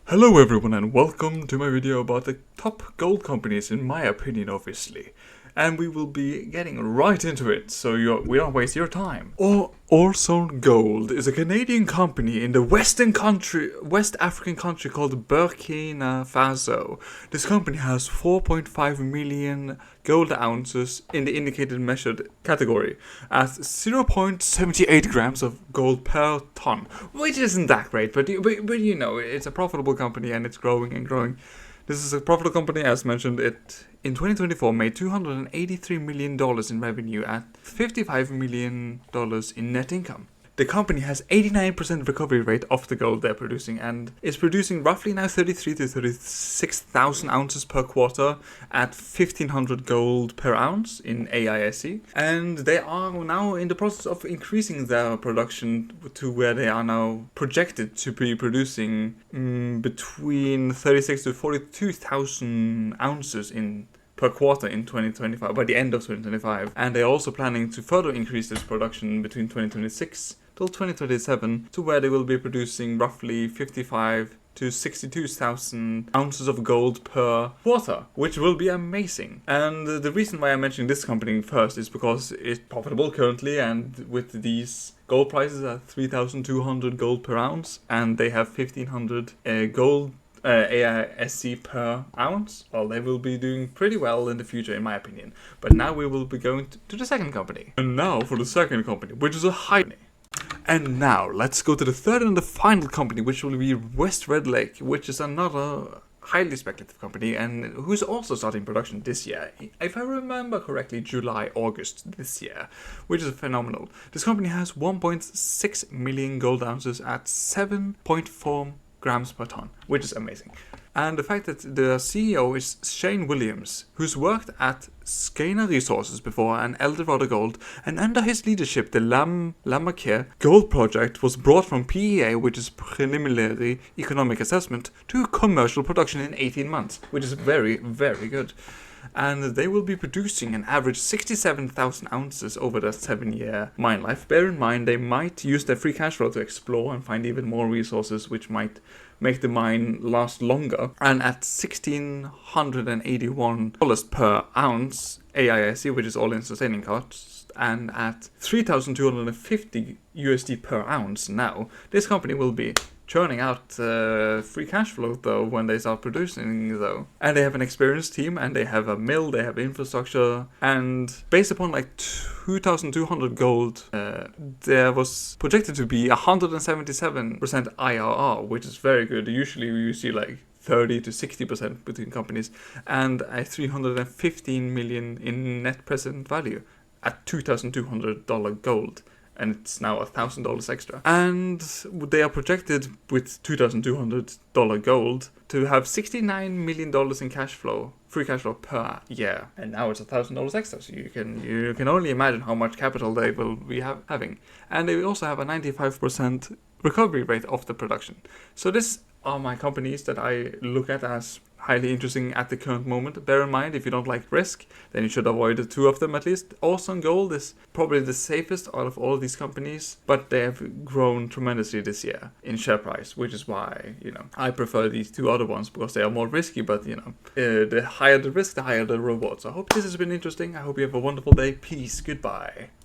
Hello everyone and welcome to my video about the top gold companies in my opinion, obviously. And we will be getting right into it, so we don't waste your time. Orezone Gold is a Canadian company in the West African country called Burkina Faso. This company has 4.5 million gold ounces in the indicated measured category at 0.78 grams of gold per ton, which isn't that great, but you know, it's a profitable company and it's growing and growing. This is a profitable company, as mentioned. It in 2024 made $283 million in revenue at $55 million in net income. The company has 89% recovery rate of the gold they're producing and is producing roughly now 33,000 to 36,000 ounces per quarter at 1,500 gold per ounce in AISC. And they are now in the process of increasing their production to where they are now projected to be producing between 36,000 to 42,000 ounces per quarter in 2025, by the end of 2025. And they're also planning to further increase this production between 2026 till 2027 to where they will be producing roughly 55 to 62,000 ounces of gold per quarter, which will be amazing. And the reason why I'm mentioning this company first is because it's profitable currently, and with these gold prices at 3,200 gold per ounce, and they have 1,500 gold AISC per ounce, well, they will be doing pretty well in the future, in my opinion. But now we will be going to the second company. And now for the second company, which is a high company. And now let's go to the third and the final company, which will be West Red Lake, which is another highly speculative company and who's also starting production this year. If I remember correctly, July, August this year, which is phenomenal. This company has 1.6 million gold ounces at 7.4 grams per ton, which is amazing. And the fact that the CEO is Shane Williams, who's worked at Skana Resources before and Eldorado Gold, and under his leadership the Lamarque Gold Project was brought from PEA, which is Preliminary Economic Assessment, to commercial production in 18 months, which is very, very good. And they will be producing an average 67,000 ounces over their 7-year mine life. Bear in mind, they might use their free cash flow to explore and find even more resources, which might make the mine last longer. And at $1,681 per ounce AISC, which is all-in sustaining costs, and at $3,250 USD per ounce now, this company will be churning out free cash flow though when they start producing though. And they have an experienced team, and they have a mill, they have infrastructure, and based upon like 2,200 gold, there was projected to be 177% IRR, which is very good. Usually you see like 30 to 60% between companies, and a 315 million in net present value at $2,200 gold. And it's now $1,000 extra. And they are projected with $2,200 gold to have $69 million in cash flow, free cash flow per year. And now it's $1,000 extra, so you can only imagine how much capital they will be having. And they also have a 95% recovery rate of the production. So these are my companies that I look at as highly interesting at the current moment. Bear in mind, if you don't like risk, then you should avoid the two of them at least. Orezone Gold is probably the safest out of all of these companies, but they have grown tremendously this year in share price, which is why, I prefer these two other ones, because they are more risky, but the higher the risk, the higher the reward. So I hope this has been interesting. I hope you have a wonderful day. Peace. Goodbye.